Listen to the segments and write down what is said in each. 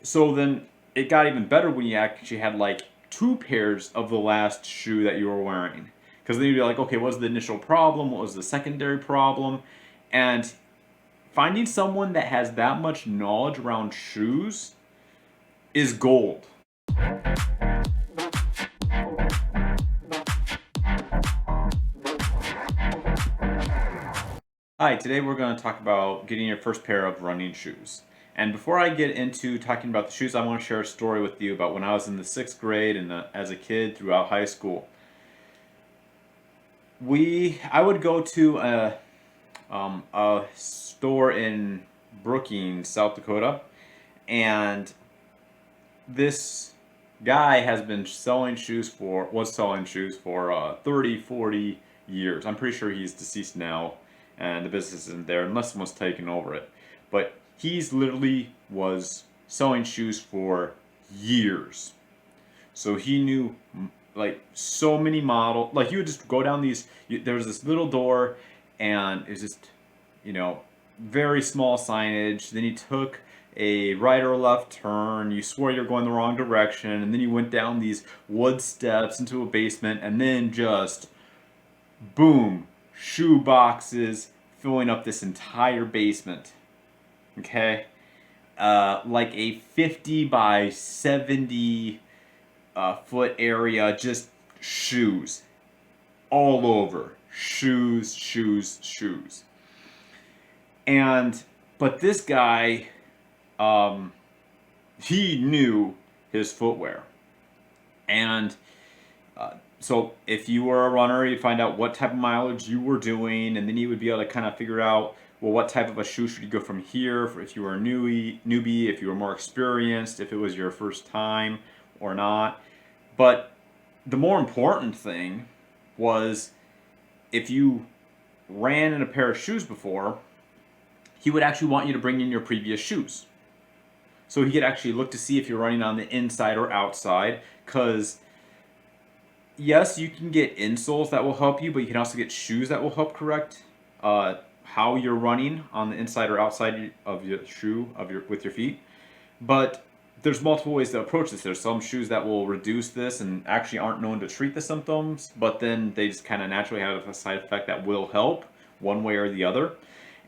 So then it got even better when you actually had like two pairs of the last shoe that you were wearing. Because then you'd be like, okay, what was the initial problem? What was the secondary problem? And finding someone that has that much knowledge around shoes is gold. Hi, today we're going to talk about getting your first pair of running shoes. And before I get into talking about the shoes, I want to share a story with you about when I was in the sixth grade and as a kid throughout high school. I would go to a store in Brookings, South Dakota, and this guy has been was selling shoes for 30, 40 years. I'm pretty sure he's deceased now, and the business isn't there unless someone's taken over it. But he's literally was selling shoes for years. So he knew like so many model. Like you would just go down there was this little door, and it was just, you know, very small signage. Then he took a right or left turn. You swore you were going the wrong direction, and then you went down these wood steps into a basement, and then just boom, shoe boxes filling up this entire basement. Okay, like a 50 by 70 foot area, just shoes all over. Shoes, shoes, shoes. And, but this guy, um, he knew his footwear. And so if you were a runner, you'd find out what type of mileage you were doing, and then you would be able to kind of figure out, well, what type of a shoe should you go from here for if you were a newbie, if you were more experienced, if it was your first time or not. But the more important thing was if you ran in a pair of shoes before, he would actually want you to bring in your previous shoes. So he could actually look to see if you're running on the inside or outside. Because, yes, you can get insoles that will help you, but you can also get shoes that will help correct how you're running on the inside or outside of your shoe with your feet. But there's multiple ways to approach this. There's some shoes that will reduce this and actually aren't known to treat the symptoms, but then they just kind of naturally have a side effect that will help one way or the other.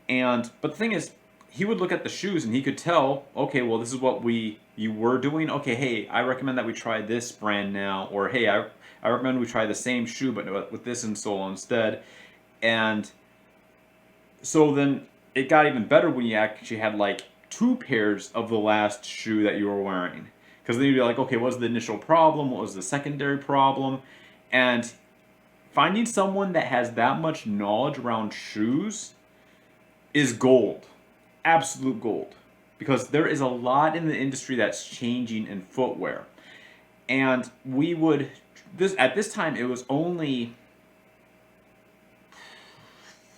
But the thing is, he would look at the shoes and he could tell, okay, well, this is what you were doing. Okay, hey, I recommend that we try this brand now, or hey, I recommend we try the same shoe but with this insole instead. And so then it got even better when you actually had like two pairs of the last shoe that you were wearing. Because then you'd be like, okay, what was the initial problem? What was the secondary problem? And finding someone that has that much knowledge around shoes is gold. Absolute gold. Because there is a lot in the industry that's changing in footwear. And we would this at this time it was only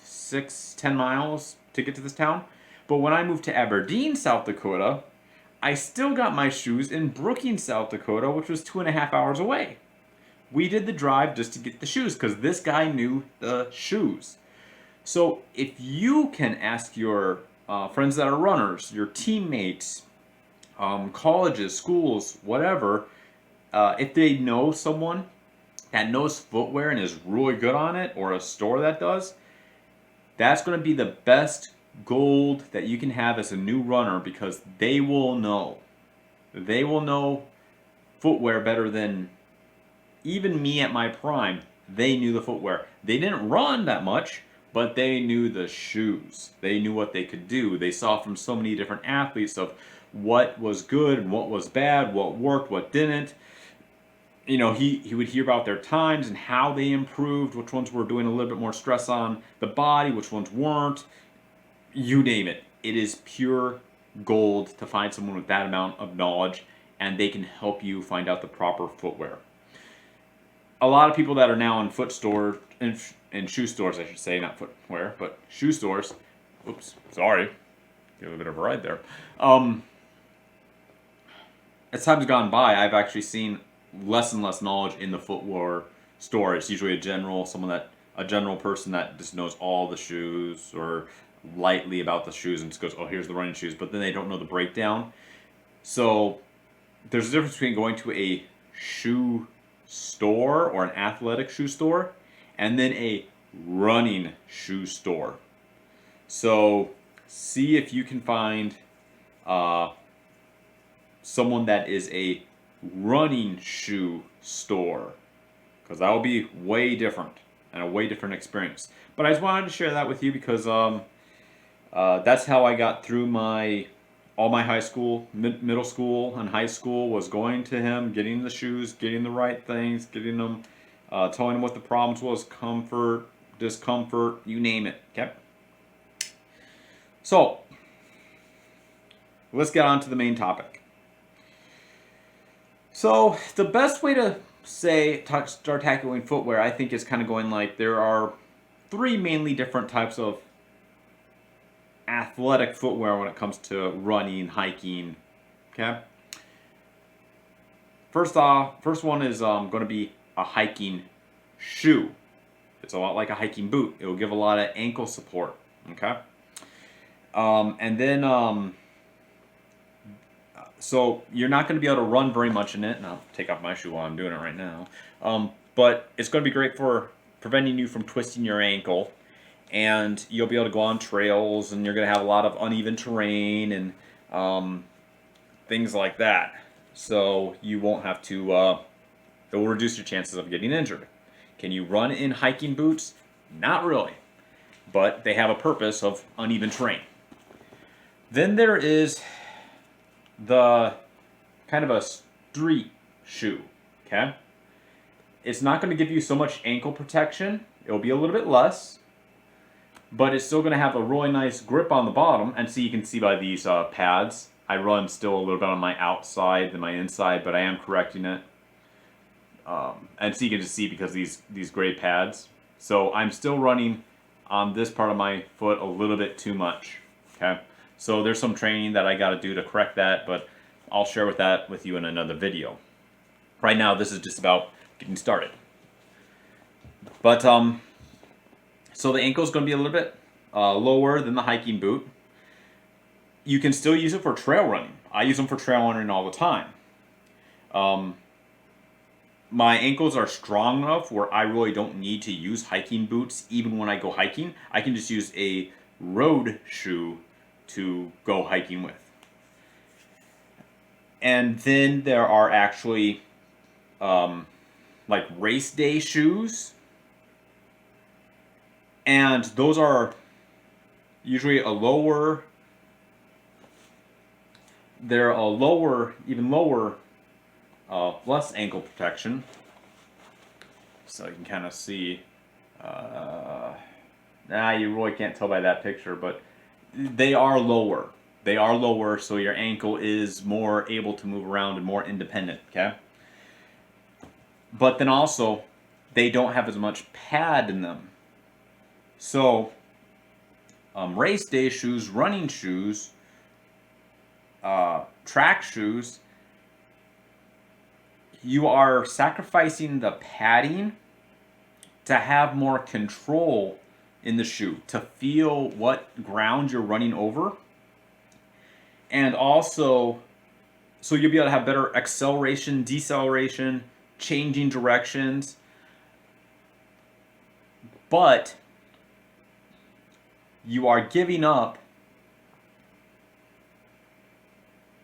6-10 miles to get to this town. But when I moved to Aberdeen, South Dakota, I still got my shoes in Brookings, South Dakota, which was 2.5 hours away. We did the drive just to get the shoes because this guy knew the shoes. So if you can ask your friends that are runners, your teammates, colleges, schools, whatever, if they know someone that knows footwear and is really good on it, or a store that does, that's going to be the best gold that you can have as a new runner because they will know. They will know footwear better than even me at my prime. They knew the footwear. They didn't run that much, but they knew the shoes. They knew what they could do. They saw from so many different athletes of what was good and what was bad, what worked, what didn't. You know, he would hear about their times and how they improved, which ones were doing a little bit more stress on the body, which ones weren't. You name it. It is pure gold to find someone with that amount of knowledge, and they can help you find out the proper footwear. A lot of people that are now in foot store in shoe stores, I should say, not footwear, but shoe stores. Oops, sorry, get a little bit of a ride there. As time's gone by, I've actually seen less and less knowledge in the footwear store. It's usually a general person that just knows all the shoes or lightly about the shoes and just goes, "Oh, here's the running shoes," but then they don't know the breakdown. So there's a difference between going to a shoe store or an athletic shoe store and then a running shoe store. So see if you can find uh, someone that is a running shoe store, because that will be way different and a way different experience. But I just wanted to share that with you because that's how I got through all my high school, middle school, and high school was going to him, getting the shoes, getting the right things, getting them, telling him what the problems was, comfort, discomfort, you name it. Okay. So let's get on to the main topic. So the best way to start tackling footwear, I think, is kind of going like there are three mainly different types of athletic footwear when it comes to running, hiking. Okay. First one is going to be a hiking shoe. It's a lot like a hiking boot. It will give a lot of ankle support. Okay. And then so you're not going to be able to run very much in it. And I'll take off my shoe while I'm doing it right now. But it's going to be great for preventing you from twisting your ankle. And you'll be able to go on trails, and you're going to have a lot of uneven terrain and things like that. So you won't have to, it will reduce your chances of getting injured. Can you run in hiking boots? Not really. But they have a purpose of uneven terrain. Then there is the kind of a street shoe, okay? It's not going to give you so much ankle protection. It'll be a little bit less, but it's still going to have a really nice grip on the bottom. And so you can see by these pads, I run still a little bit on my outside than my inside, but I am correcting it. And so you can just see because these gray pads. So I'm still running on this part of my foot a little bit too much, okay? So there's some training that I got to do to correct that, but I'll share that with you in another video. Right now, this is just about getting started. But so the ankle is going to be a little bit lower than the hiking boot. You can still use it for trail running. I use them for trail running all the time. My ankles are strong enough where I really don't need to use hiking boots even when I go hiking. I can just use a road shoe to go hiking with. And then there are actually like race day shoes. And those are usually even lower, less ankle protection. So you can kind of see, you really can't tell by that picture, but they are lower. They are lower, so your ankle is more able to move around and more independent, okay? But then also, they don't have as much pad in them. So, race day shoes, running shoes, track shoes, you are sacrificing the padding to have more control in the shoe, to feel what ground you're running over. And also, so you'll be able to have better acceleration, deceleration, changing directions. But you are giving up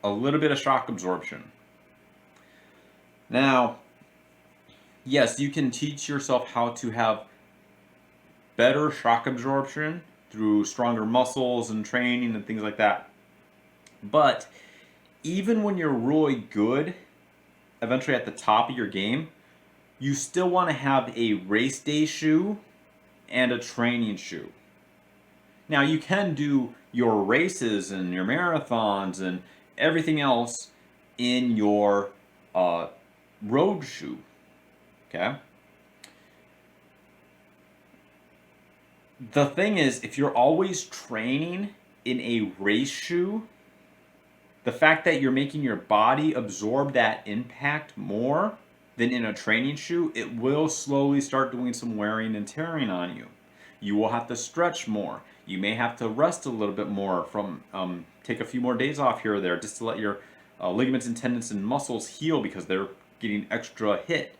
a little bit of shock absorption. Now, yes, you can teach yourself how to have better shock absorption through stronger muscles and training and things like that. But even when you're really good, eventually at the top of your game, you still want to have a race day shoe and a training shoe. Now, you can do your races and your marathons and everything else in your road shoe, okay? The thing is, if you're always training in a race shoe, the fact that you're making your body absorb that impact more than in a training shoe, it will slowly start doing some wearing and tearing on you. You will have to stretch more. You may have to rest a little bit more from, take a few more days off here or there just to let your ligaments and tendons and muscles heal because they're getting extra hit.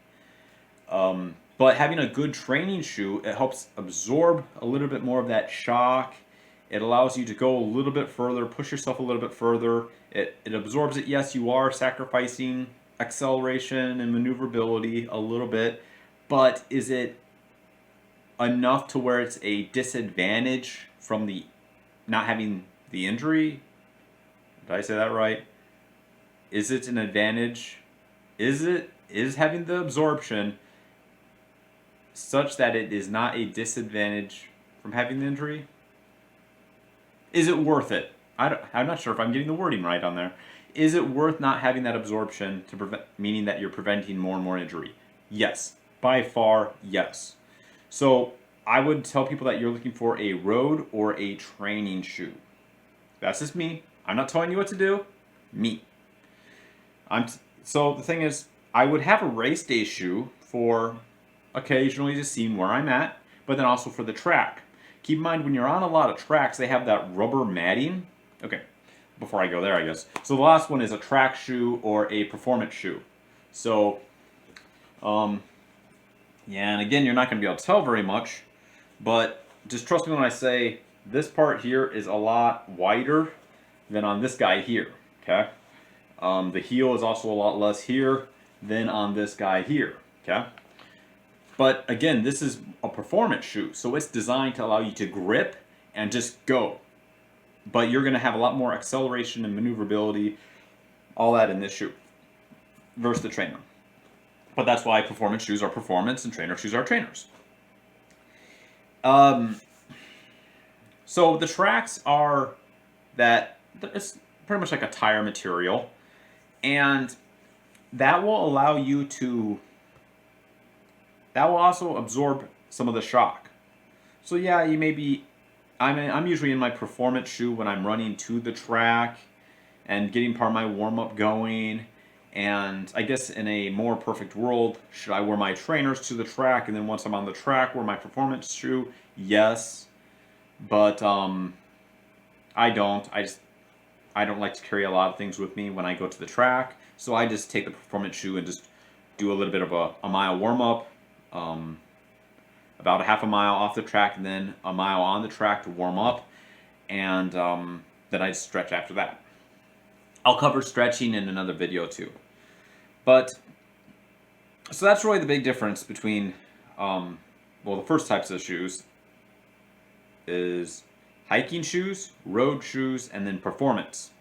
But having a good training shoe, it helps absorb a little bit more of that shock. It allows you to go a little bit further, push yourself a little bit further. It absorbs it. Yes, you are sacrificing acceleration and maneuverability a little bit, but is it enough to where it's a disadvantage from the not having the injury? Did I say that right? Is it an advantage? Is having the absorption such that it is not a disadvantage from having the injury? Is it worth it? I'm not sure if I'm getting the wording right on there. Is it worth not having that absorption to prevent, meaning that you're preventing more and more injury? Yes, by far, yes. So I would tell people that you're looking for a road or a training shoe. That's just me. I'm not telling you what to do. Me. So the thing is, I would have a race day shoe for occasionally just seeing where I'm at, but then also for the track. Keep in mind, when you're on a lot of tracks, they have that rubber matting. Okay, before I go there, I guess. So the last one is a track shoe or a performance shoe. So, yeah, and again, you're not going to be able to tell very much, but just trust me when I say this part here is a lot wider than on this guy here, okay? The heel is also a lot less here than on this guy here, okay? But again, this is a performance shoe, so it's designed to allow you to grip and just go. But you're going to have a lot more acceleration and maneuverability, all that in this shoe, versus the trainer. But that's why performance shoes are performance and trainer shoes are trainers. So the tracks are that it's pretty much like a tire material, and that will allow you to. That will also absorb some of the shock. So yeah, you may be. I'm usually in my performance shoe when I'm running to the track and getting part of my warm up going. And I guess in a more perfect world, should I wear my trainers to the track and then once I'm on the track wear my performance shoe? Yes, but I don't. I don't like to carry a lot of things with me when I go to the track, so I just take the performance shoe and just do a little bit of a mile warm up, about a half a mile off the track, and then a mile on the track to warm up, and then I stretch after that. I'll cover stretching in another video too. But, so that's really the big difference between, well, the first types of shoes is hiking shoes, road shoes, and then performance.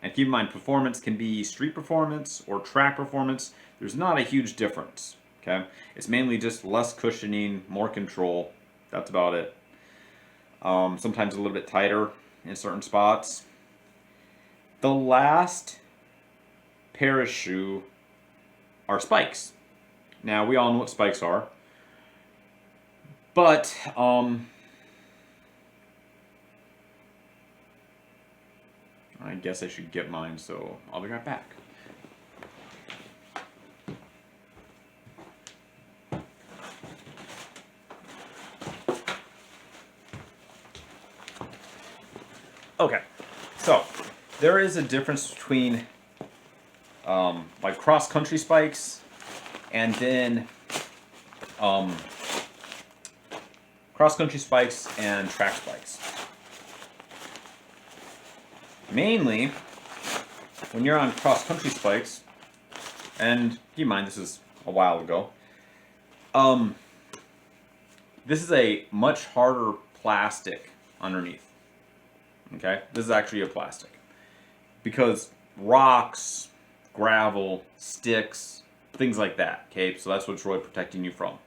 And keep in mind, performance can be street performance or track performance. There's not a huge difference, okay? It's mainly just less cushioning, more control. That's about it. Sometimes a little bit tighter in certain spots. The last pair of shoe are spikes. Now, we all know what spikes are. But, I guess I should get mine, so I'll be right back. Okay, so there is a difference between like cross-country spikes and then cross-country spikes and track spikes. Mainly, when you're on cross-country spikes, and keep in mind this is a while ago, this is a much harder plastic underneath. Okay, this is actually a plastic because rocks, gravel, sticks, things like that. Okay, so that's what it's really protecting you from.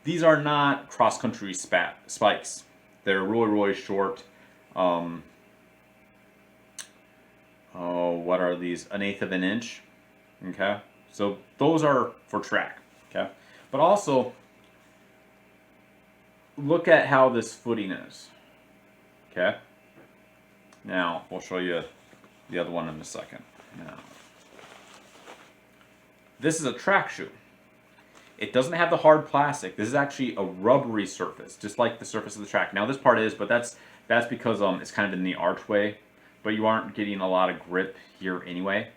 These are not cross-country spikes. They're really, really short. Oh, what are these? 1/8 of an inch. Okay, so those are for track. Okay, but also look at how this footing is. Okay. Now, we'll show you the other one in a second. Now, this is a track shoe. It doesn't have the hard plastic. This is actually a rubbery surface, just like the surface of the track. Now, this part is, but that's because it's kind of in the archway, but you aren't getting a lot of grip here anyway.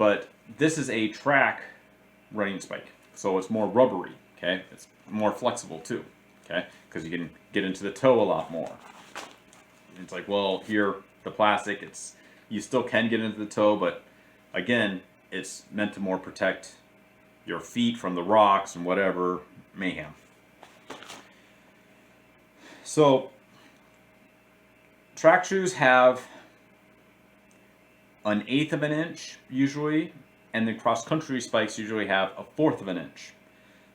But this is a track running spike, so it's more rubbery. Okay, it's more flexible too. Okay, because you can get into the toe a lot more. It's like, well, here the plastic, it's you still can get into the toe, but again, it's meant to more protect your feet from the rocks and whatever mayhem. So track shoes have an eighth of an inch usually, and the cross country spikes usually have a fourth of an inch.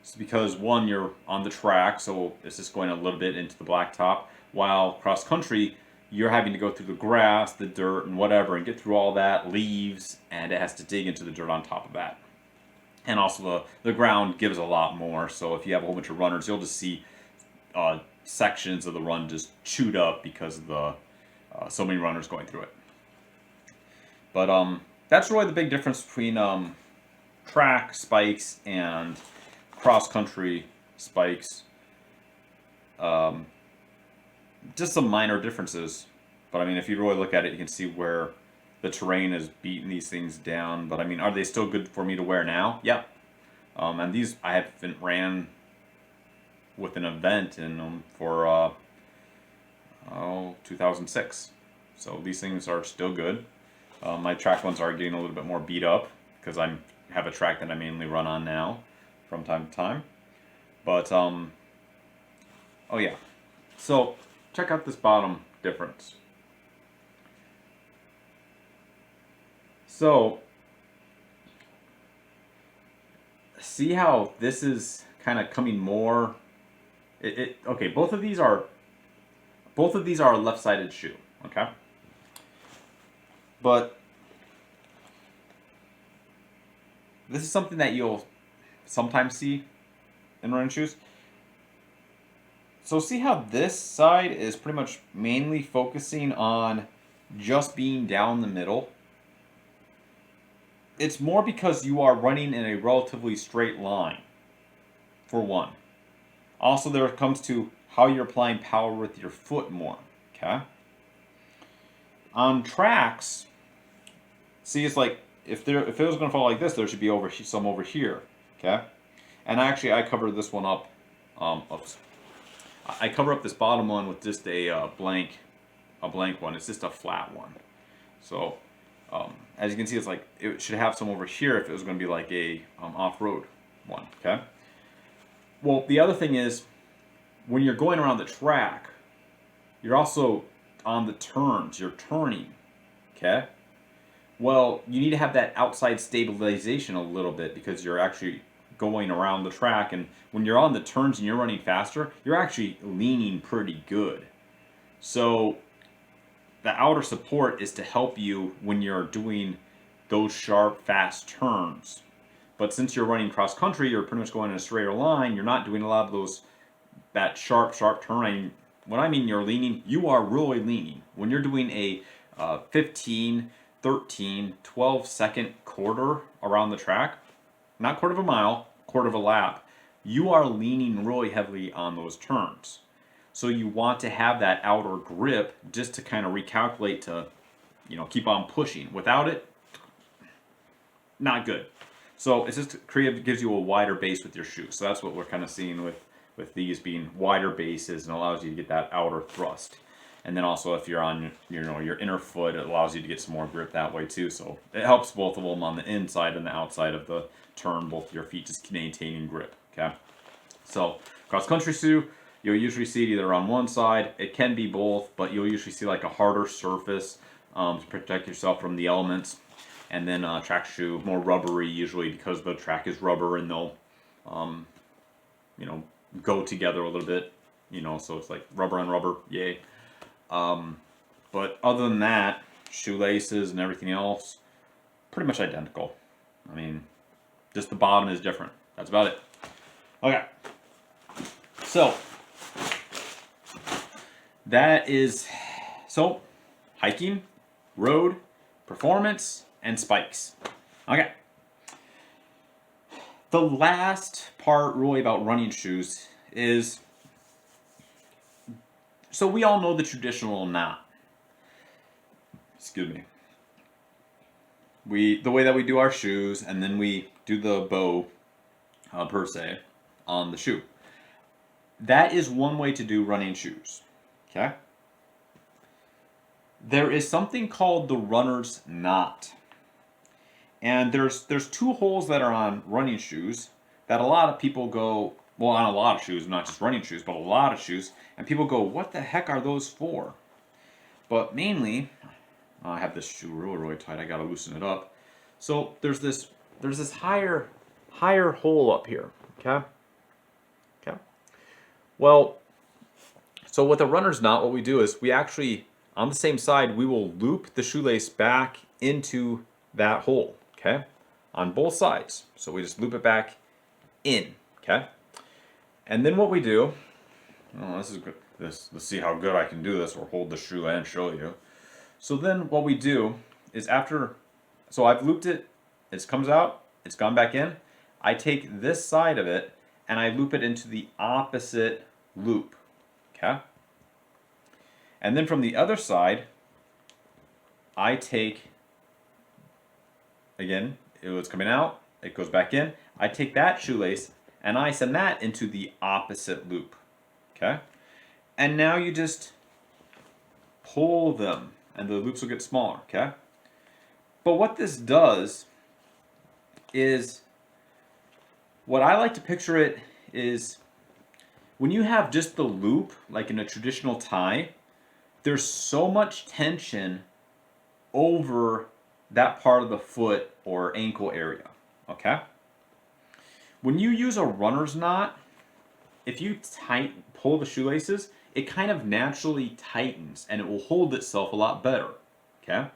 It's because one, you're on the track, so it's just going a little bit into the blacktop, while cross country, you're having to go through the grass, the dirt, and whatever, and get through all that, leaves, and it has to dig into the dirt on top of that. And also the ground gives a lot more, so if you have a whole bunch of runners, you'll just see sections of the run just chewed up because of the so many runners going through it. But that's really the big difference between track spikes and cross-country spikes. Just some minor differences, but I mean, if you really look at it, you can see where the terrain is beating these things down. But I mean, are they still good for me to wear now? Yeah. And these I haven't ran with an event in them for 2006, so these things are still good. My track ones are getting a little bit more beat up because I have a track that I mainly run on now from time to time. But oh yeah, so check out this bottom difference. So see how this is kind of coming more. Okay, both of these are a left-sided shoe. Okay, but this is something that you'll sometimes see in running shoes. So see how this side is pretty much mainly focusing on just being down the middle? It's more because you are running in a relatively straight line, for one. Also, there it comes to how you're applying power with your foot more, okay? On tracks, see, it's like, if it was going to fall like this, there should be some over here, okay? And actually, I covered this one up. I cover up this bottom one with just a blank one. It's just a flat one. So, as you can see, it's like it should have some over here if it was going to be like a off-road one, okay? Well, the other thing is, when you're going around the track, you're also on the turns. You're turning, okay? Well, you need to have that outside stabilization a little bit because you're actually going around the track, and when you're on the turns and you're running faster, you're actually leaning pretty good. So the outer support is to help you when you're doing those sharp, fast turns. But since you're running cross country, you're pretty much going in a straighter line. You're not doing a lot of that sharp turn. When I mean you're leaning, you are really leaning. When you're doing a 15, 13, 12-second quarter around the track, not quarter of a mile, quarter of a lap, you are leaning really heavily on those turns. So you want to have that outer grip just to kind of recalculate to, keep on pushing. Without it, not good. So it's just gives you a wider base with your shoe. So that's what we're kind of seeing with these being wider bases, and allows you to get that outer thrust. And then also if you're on your inner foot, it allows you to get some more grip that way too. So it helps both of them on the inside and the outside of the turn, both your feet just maintaining grip. Okay. So cross country shoe, you'll usually see it either on one side. It can be both, but you'll usually see like a harder surface to protect yourself from the elements. And then track shoe, more rubbery usually because the track is rubber and they'll, go together a little bit. So it's like rubber on rubber, yay. But other than that, shoelaces and everything else, pretty much identical. I mean, just the bottom is different. That's about it. Okay. So, hiking, road, performance, and spikes. Okay. The last part really about running shoes is, so we all know the traditional knot. Excuse me. the way that we do our shoes, and then we do the bow per se on the shoe. That is one way to do running shoes. Okay. There is something called the runner's knot. And there's two holes that are on running shoes that a lot of people go, well, on a lot of shoes, not just running shoes, but a lot of shoes, and people go, what the heck are those for? But mainly, I have this shoe really tight, I gotta loosen it up. So there's this higher hole up here, okay? Okay. Well, so with a runner's knot, what we do is we actually, on the same side, we will loop the shoelace back into that hole, okay? On both sides. So we just loop it back in, okay? And then what we do, oh, this is good. Let's see how good I can do this, or hold the shoe and show you. So then what we do is so I've looped it, it comes out, it's gone back in. I take this side of it and I loop it into the opposite loop, okay? And then from the other side, I take, again, it was coming out, it goes back in. I take that shoelace and I send that into the opposite loop, okay? And now you just pull them and the loops will get smaller, okay? But what this does is, what I like to picture it is, when you have just the loop, like in a traditional tie, there's so much tension over that part of the foot or ankle area, okay? When you use a runner's knot, if you pull the shoelaces, it kind of naturally tightens and it will hold itself a lot better, okay?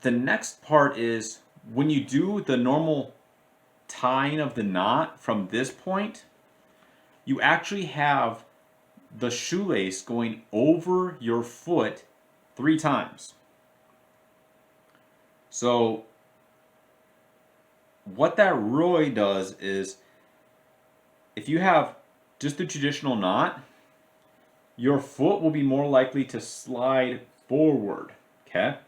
The next part is, when you do the normal tying of the knot from this point, you actually have the shoelace going over your foot 3 times. So what that really does is, if you have just the traditional knot, your foot will be more likely to slide forward, okay?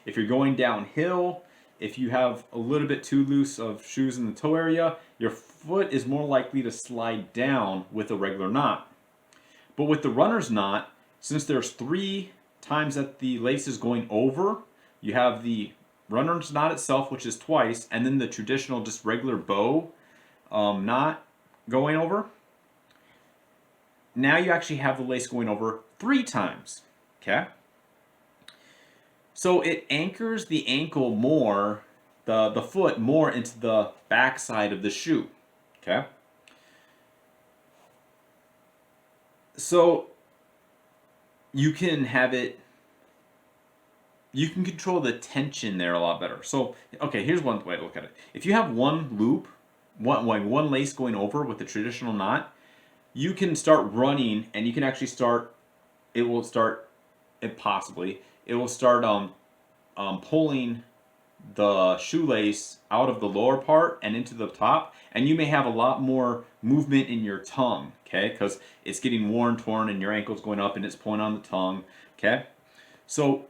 If you're going downhill, if you have a little bit too loose of shoes in the toe area, your foot is more likely to slide down with a regular knot. But with the runner's knot, since there's 3 times that the lace is going over, you have the runner's knot itself, which is twice, and then the traditional just regular bow knot going over. Now you actually have the lace going over 3 times, okay? So it anchors the ankle more, the foot more into the back side of the shoe, okay? So you can have it, you can control the tension there a lot better. So, okay, here's one way to look at it. If you have one loop, one lace going over with the traditional knot, you can start running and you can actually start, it will start pulling the shoelace out of the lower part and into the top, and you may have a lot more movement in your tongue, okay? Because it's getting worn, torn, and your ankle's going up and it's pulling on the tongue, okay? So,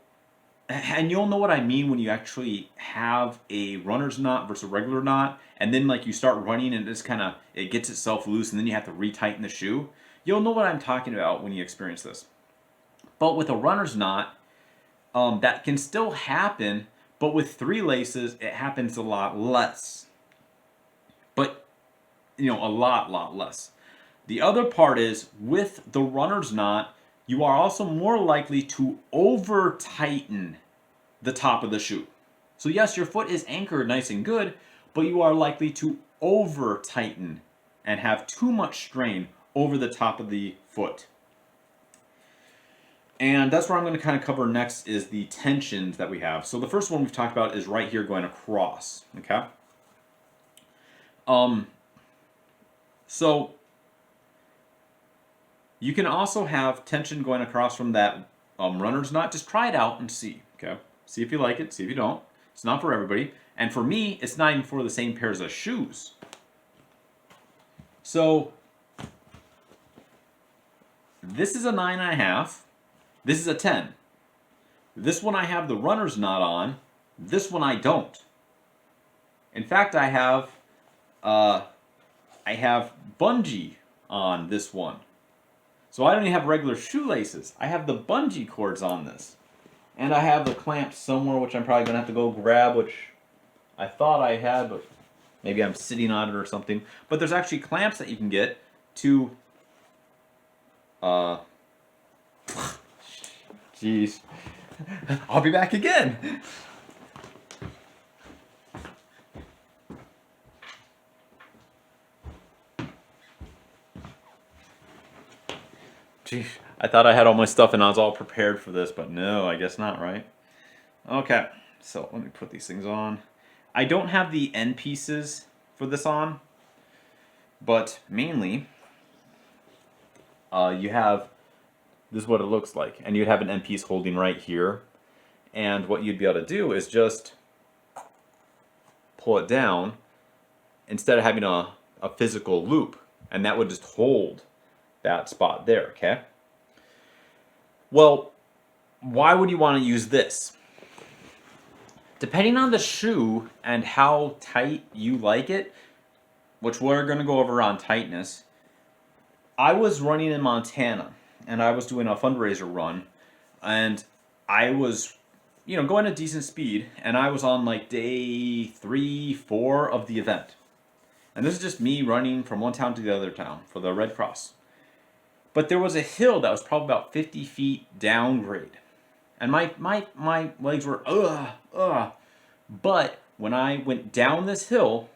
and you'll know what I mean when you actually have a runner's knot versus a regular knot, and then like you start running and it gets itself loose, and then you have to retighten the shoe. You'll know what I'm talking about when you experience this. But with a runner's knot, that can still happen, but with 3 laces, it happens a lot less. But, a lot less. The other part is, with the runner's knot, you are also more likely to over-tighten the top of the shoe. So yes, your foot is anchored nice and good, but you are likely to over-tighten and have too much strain over the top of the foot. And that's where I'm going to kind of cover next, is the tensions that we have. So the first one we've talked about is right here going across, okay? So you can also have tension going across from that runner's knot. Just try it out and see, okay? See if you like it, see if you don't. It's not for everybody. And for me, it's not even for the same pairs of shoes. So this is a 9.5. This is a 10. This one I have the runner's knot on. This one I don't. In fact, I have bungee on this one. So I don't even have regular shoelaces. I have the bungee cords on this. And I have the clamps somewhere, which I'm probably going to have to go grab, which I thought I had, but maybe I'm sitting on it or something. But there's actually clamps that you can get to... Jeez. I'll be back again. Gee, I thought I had all my stuff and I was all prepared for this, but no, I guess not, right? Okay, so let me put these things on. I don't have the end pieces for this on, but mainly, you have, this is what it looks like, and you'd have an end piece holding right here, and what you'd be able to do is just pull it down instead of having a physical loop, and that would just hold that spot there, okay? Well, why would you want to use this? Depending on the shoe and how tight you like it, which we're going to go over on tightness, I was running in Montana, and I was doing a fundraiser run, and I was, going at decent speed, and I was on like day 3, 4 of the event. And this is just me running from one town to the other town for the Red Cross. But there was a hill that was probably about 50 feet downgrade. And my legs were, But when I went down this hill,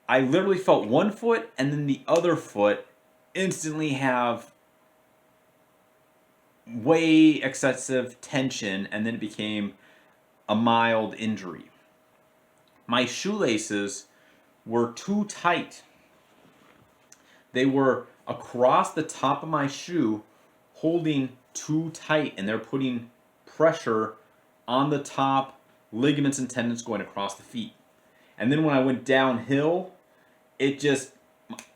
I literally felt one foot and then the other foot instantly have way excessive tension, and then it became a mild injury. My shoelaces were too tight. They were across the top of my shoe, holding too tight, and they're putting pressure on the top ligaments and tendons going across the feet. And then when I went downhill, that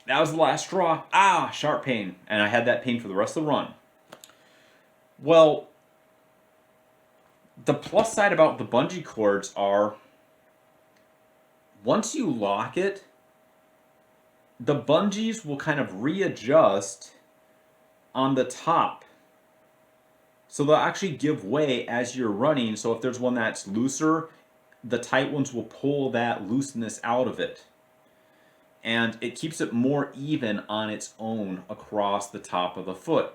was the last straw. Sharp pain. And I had that pain for the rest of the run. Well, the plus side about the bungee cords are, once you lock it, the bungees will kind of readjust on the top. So they'll actually give way as you're running. So if there's one that's looser, the tight ones will pull that looseness out of it. And it keeps it more even on its own across the top of the foot.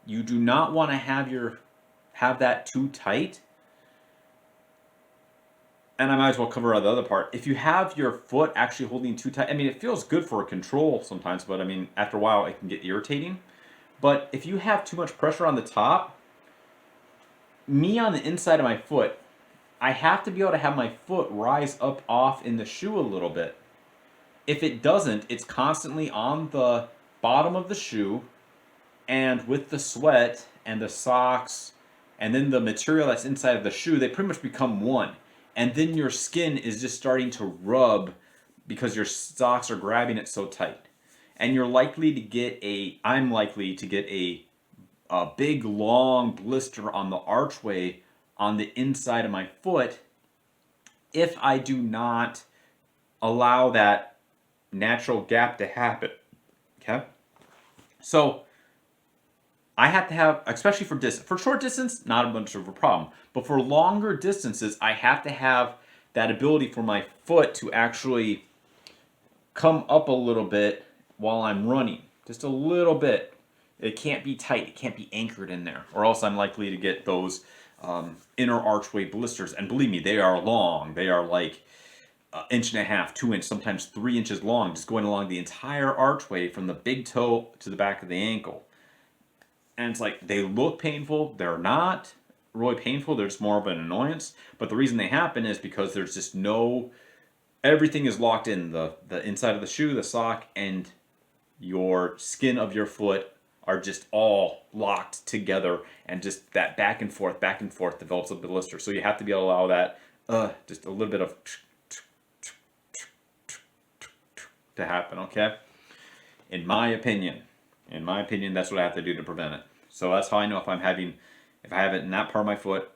You do not want to have that too tight. And I might as well cover the other part. If you have your foot actually holding too tight, it feels good for control sometimes, but after a while it can get irritating. But if you have too much pressure on the top, me on the inside of my foot, I have to be able to have my foot rise up off in the shoe a little bit. If it doesn't, it's constantly on the bottom of the shoe, and with the sweat and the socks and then the material that's inside of the shoe, they pretty much become one. And then your skin is just starting to rub because your socks are grabbing it so tight. And I'm likely to get a big long blister on the archway on the inside of my foot if I do not allow that natural gap to happen. Okay? So I have to have, especially for short distance, not a much of a problem. But for longer distances, I have to have that ability for my foot to actually come up a little bit while I'm running. Just a little bit. It can't be tight. It can't be anchored in there. Or else I'm likely to get those inner archway blisters. And believe me, they are long. They are like 1.5 inches, 2 inches, sometimes 3 inches long, just going along the entire archway from the big toe to the back of the ankle. And it's like, they look painful. They're not really painful. They're just more of an annoyance. But the reason they happen is because there's just everything is locked in. The inside of the shoe, the sock, and your skin of your foot are just all locked together. And just that back and forth develops a blister. So you have to be able to allow that, just a little bit of to happen, okay? In my opinion, that's what I have to do to prevent it. So that's how I know if I'm having If I have it in that part of my foot,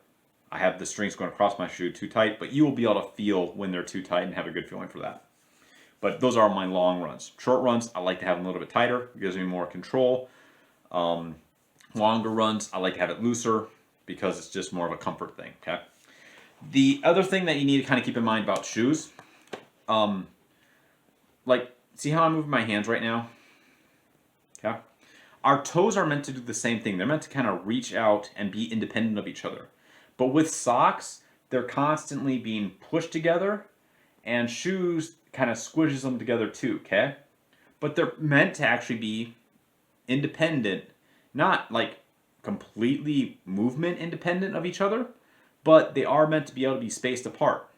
I have the strings going across my shoe too tight, but you will be able to feel when they're too tight and have a good feeling for that. But those are my long runs. Short runs, I like to have them a little bit tighter. It gives me more control. Longer runs, I like to have it looser because it's just more of a comfort thing, okay? The other thing that you need to kind of keep in mind about shoes, like, see how I'm moving my hands right now? Okay? Our toes are meant to do the same thing. They're meant to kind of reach out and be independent of each other. But with socks, they're constantly being pushed together, and shoes kind of squishes them together too, okay? But they're meant to actually be independent, not like completely movement independent of each other, but they are meant to be able to be spaced apart.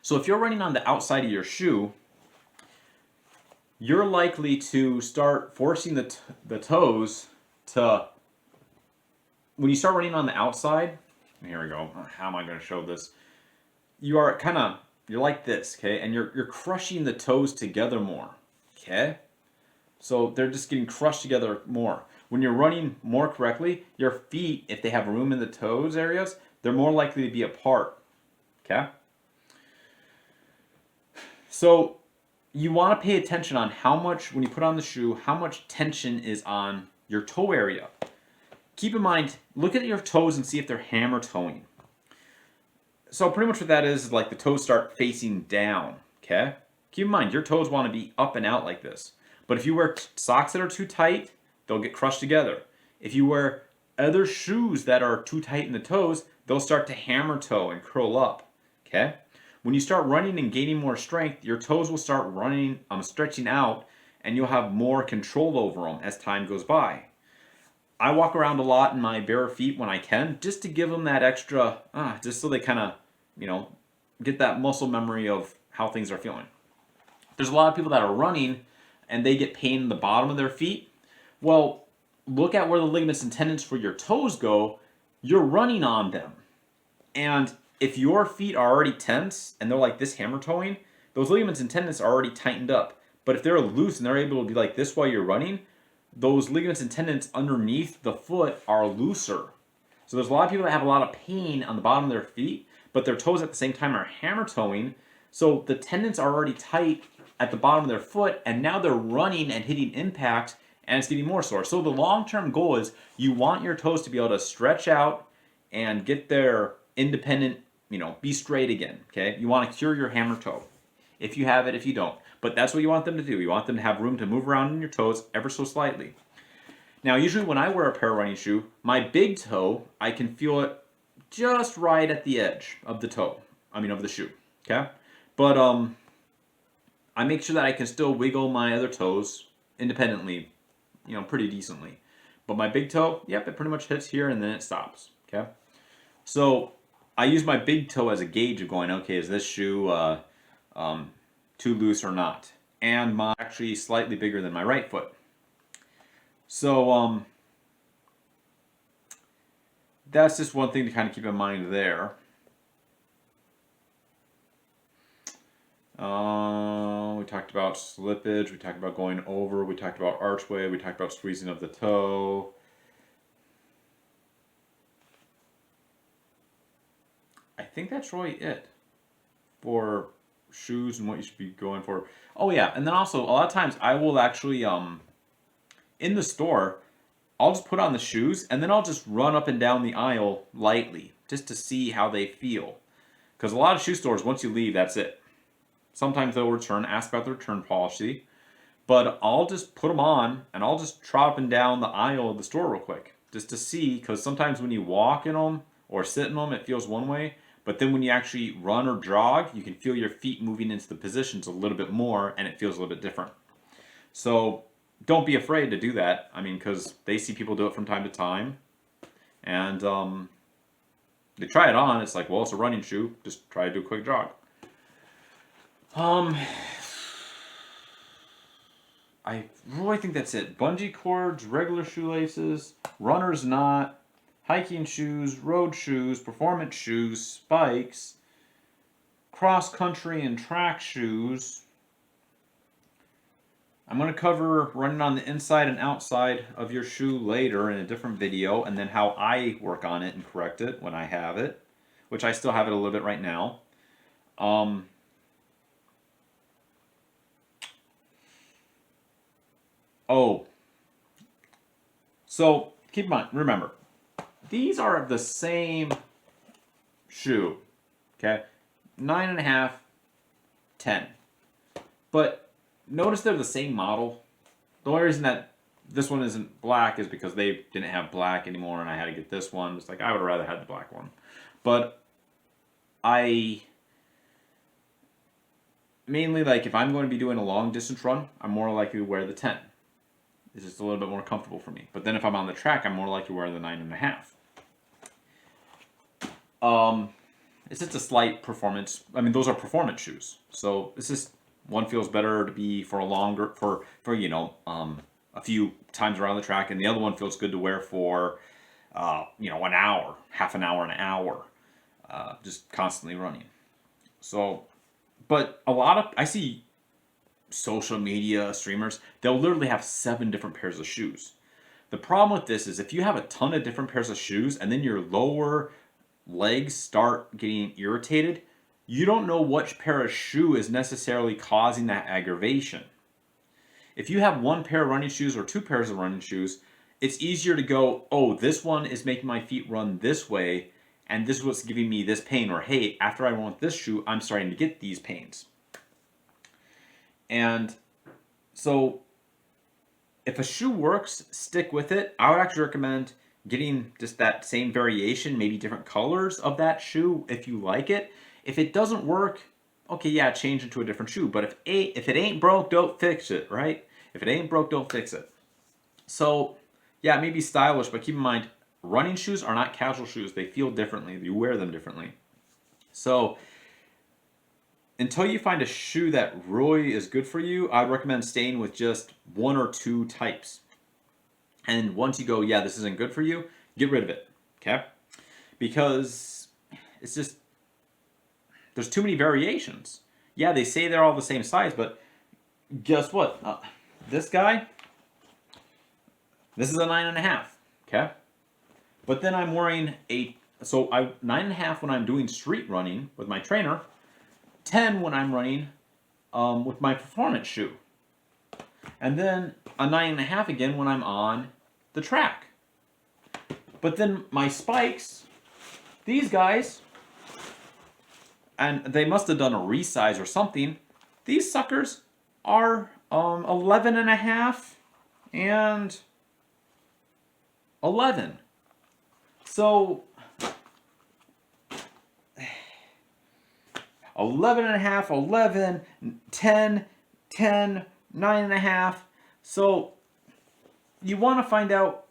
So if you're running on the outside of your shoe, you're likely to start forcing the toes to, when you start running on the outside, here we go, how am I going to show this? You are kind of, you're like this, okay? And you're crushing the toes together more, okay? So they're just getting crushed together more. When you're running more correctly, your feet, if they have room in the toes areas, they're more likely to be apart, okay? So you want to pay attention on how much, when you put on the shoe, how much tension is on your toe area. Keep in mind, look at your toes and see if they're hammer toeing. So pretty much what that is like the toes start facing down, okay? Keep in mind, your toes want to be up and out like this. But if you wear socks that are too tight, they'll get crushed together. If you wear other shoes that are too tight in the toes, they'll start to hammer toe and curl up, okay? When you start running and gaining more strength, your toes will start running, stretching out, and you'll have more control over them as time goes by. I walk around a lot in my bare feet when I can, just to give them that extra, just so they kind of, get that muscle memory of how things are feeling. There's a lot of people that are running and they get pain in the bottom of their feet. Well, look at where the ligaments and tendons for your toes go. You're running on them. And if your feet are already tense and they're like this hammer toeing, those ligaments and tendons are already tightened up. But if they're loose and they're able to be like this while you're running, those ligaments and tendons underneath the foot are looser. So there's a lot of people that have a lot of pain on the bottom of their feet, but their toes at the same time are hammer toeing. So the tendons are already tight at the bottom of their foot, and now they're running and hitting impact, and it's getting more sore. So the long-term goal is you want your toes to be able to stretch out and get their independent, be straight again, okay? You want to cure your hammer toe. If you have it, if you don't. But that's what you want them to do. You want them to have room to move around in your toes ever so slightly. Now, usually when I wear a pair of running shoe, my big toe, I can feel it just right at the edge of the toe. Of the shoe, okay? But I make sure that I can still wiggle my other toes independently, pretty decently. But my big toe, yep, it pretty much hits here and then it stops, okay? So I use my big toe as a gauge of going, okay, is this shoe too loose or not? And my actually slightly bigger than my right foot. So that's just one thing to kind of keep in mind there. We talked about slippage, we talked about going over, we talked about archway, we talked about squeezing of the toe. I think that's really it for shoes and what you should be going for. Oh yeah, and then also a lot of times I will actually in the store, I'll just put on the shoes and then I'll just run up and down the aisle lightly just to see how they feel. Because a lot of shoe stores, once you leave, that's it. Sometimes they'll ask about the return policy, but I'll just put them on and I'll just trot up and down the aisle of the store real quick just to see, because sometimes when you walk in them or sit in them, it feels one way, but then when you actually run or jog, you can feel your feet moving into the positions a little bit more and it feels a little bit different. So don't be afraid to do that. Because they see people do it from time to time, and they try it on. It's like, well, it's a running shoe. Just try to do a quick jog. I really think that's it. Bungee cords, regular shoelaces, runner's knot, hiking shoes, road shoes, performance shoes, spikes, cross country and track shoes, I'm going to cover running on the inside and outside of your shoe later in a different video, and then how I work on it and correct it when I have it, which I still have it a little bit right now. Um, oh, so keep in mind, remember, these are the same shoe, okay? 9.5, 10. But notice they're the same model. The only reason that this one isn't black is because they didn't have black anymore and I had to get this one. It's like I would have rather had the black one. But I mainly, like, if I'm going to be doing a long distance run, I'm more likely to wear the 10. It's just a little bit more comfortable for me. But then if I'm on the track, I'm more likely to wear the 9.5. It's just a slight performance. I mean, those are performance shoes. So it's just one feels better to be for a longer, for a few times around the track, and the other one feels good to wear for, an hour, half an hour, an hour, just constantly running. So, but I see social media streamers, they'll literally have 7 different pairs of shoes. The problem with this is if you have a ton of different pairs of shoes and then your lower legs start getting irritated, you don't know which pair of shoe is necessarily causing that aggravation. If you have one pair of running shoes or 2 pairs of running shoes, it's easier to go, oh, this one is making my feet run this way, and this is what's giving me this pain, or hey, after I run with this shoe, I'm starting to get these pains. And so if a shoe works, stick with it. I would actually recommend getting just that same variation, maybe different colors of that shoe if you like it. If it doesn't work, okay, yeah, change into a different shoe. But if it ain't broke, don't fix it, right? If it ain't broke, don't fix it. So, yeah, it may be stylish, but keep in mind, running shoes are not casual shoes. They feel differently. You wear them differently. So, until you find a shoe that really is good for you, I'd recommend staying with just 1 or 2 types. And once you go, yeah, this isn't good for you, get rid of it, okay? Because it's just, there's too many variations. Yeah, they say they're all the same size, but guess what? This guy, this is a 9.5, okay? But then I'm wearing 9.5 when I'm doing street running with my trainer, 10 when I'm running with my performance shoe. And then a 9.5 again when I'm on the track. But then my spikes, these guys, and they must have done a resize or something, these suckers are 11.5 and 11. So 11.5, 11, 10, 10, 9.5. So you want to find out,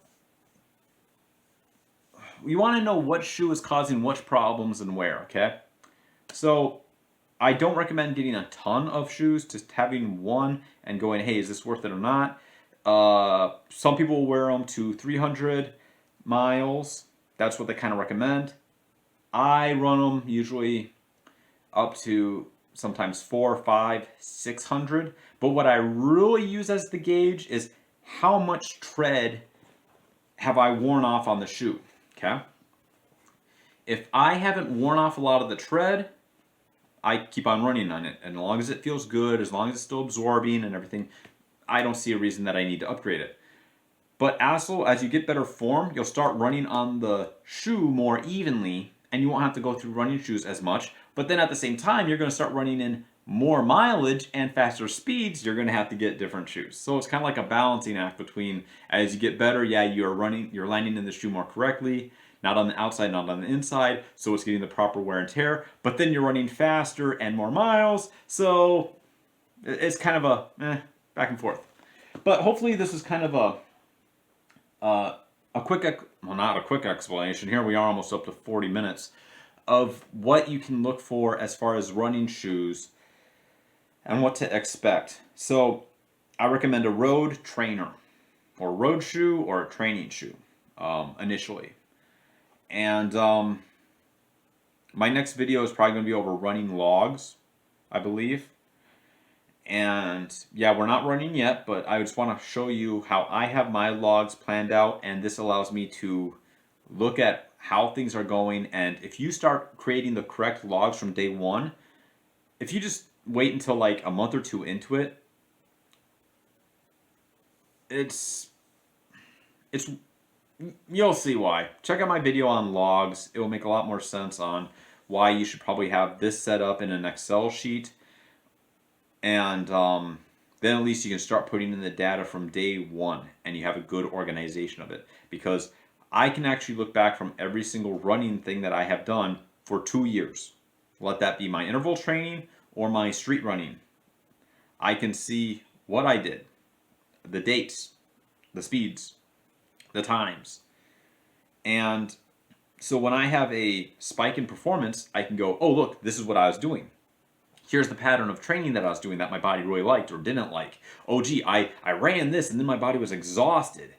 you want to know what shoe is causing which problems and where, okay? So I don't recommend getting a ton of shoes, just having one and going, hey, is this worth it or not? Some people will wear them to 300 miles. That's what they kind of recommend. I run them usually up to sometimes 400, 500, 600. But what I really use as the gauge is how much tread have I worn off on the shoe, okay? If I haven't worn off a lot of the tread, I keep on running on it. And as long as it feels good, as long as it's still absorbing and everything, I don't see a reason that I need to upgrade it. But also, as you get better form, you'll start running on the shoe more evenly, and you won't have to go through running shoes as much. But then at the same time, you're going to start running in more mileage and faster speeds. You're going to have to get different shoes. So it's kind of like a balancing act between, as you get better, yeah, you're landing in the shoe more correctly, not on the outside, not on the inside, so it's getting the proper wear and tear. But then you're running faster and more miles, so it's kind of a back and forth. But hopefully this is kind of a quick, not a quick explanation. Here we are almost up to 40 minutes of what you can look for as far as running shoes and what to expect. So I recommend a road trainer or road shoe or a training shoe initially. And my next video is probably going to be over running logs, I believe. And yeah, we're not running yet, but I just want to show you how I have my logs planned out, and this allows me to look at how things are going. And if you start creating the correct logs from day one, if you just wait until like a month or two into it, it's it's you'll see why. Check out my video on logs. It will make a lot more sense on why you should probably have this set up in an Excel sheet, and then at least you can start putting in the data from day one, and you have a good organization of it. Because I can actually look back from every single running thing that I have done for 2 years. Let that be my interval training or my street running. I can see what I did, the dates, the speeds, the times. And so when I have a spike in performance, I can go, oh, look, this is what I was doing. Here's the pattern of training that I was doing that my body really liked or didn't like. Oh, gee, I ran this and then my body was exhausted.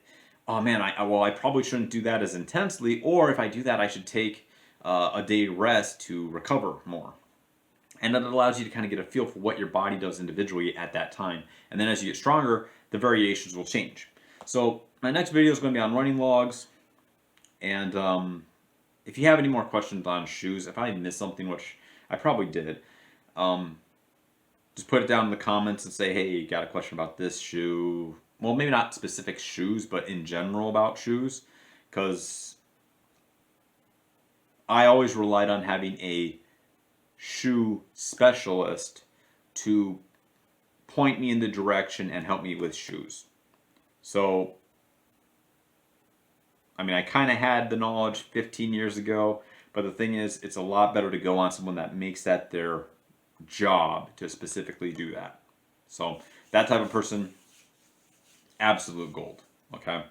Oh, man, I probably shouldn't do that as intensely. Or if I do that, I should take a day rest to recover more. And then it allows you to kind of get a feel for what your body does individually at that time. And then as you get stronger, the variations will change. So my next video is going to be on running logs. And if you have any more questions on shoes, if I missed something, which I probably did, just put it down in the comments and say, hey, you got a question about this shoe. Well, maybe not specific shoes, but in general about shoes. Because I always relied on having a shoe specialist to point me in the direction and help me with shoes. So, I mean, I kind of had the knowledge 15 years ago, but the thing is, it's a lot better to go on someone that makes that their job to specifically do that. So, that type of person, absolute gold, okay?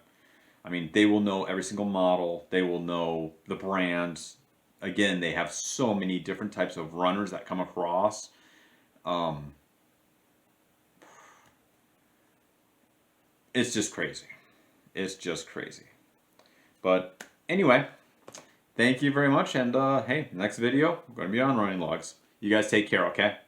I mean, they will know every single model, they will know the brands. Again, they have so many different types of runners that come across. It's just crazy. It's just crazy. But anyway, thank you very much. And hey, next video, I'm going to be on running logs. You guys take care, okay?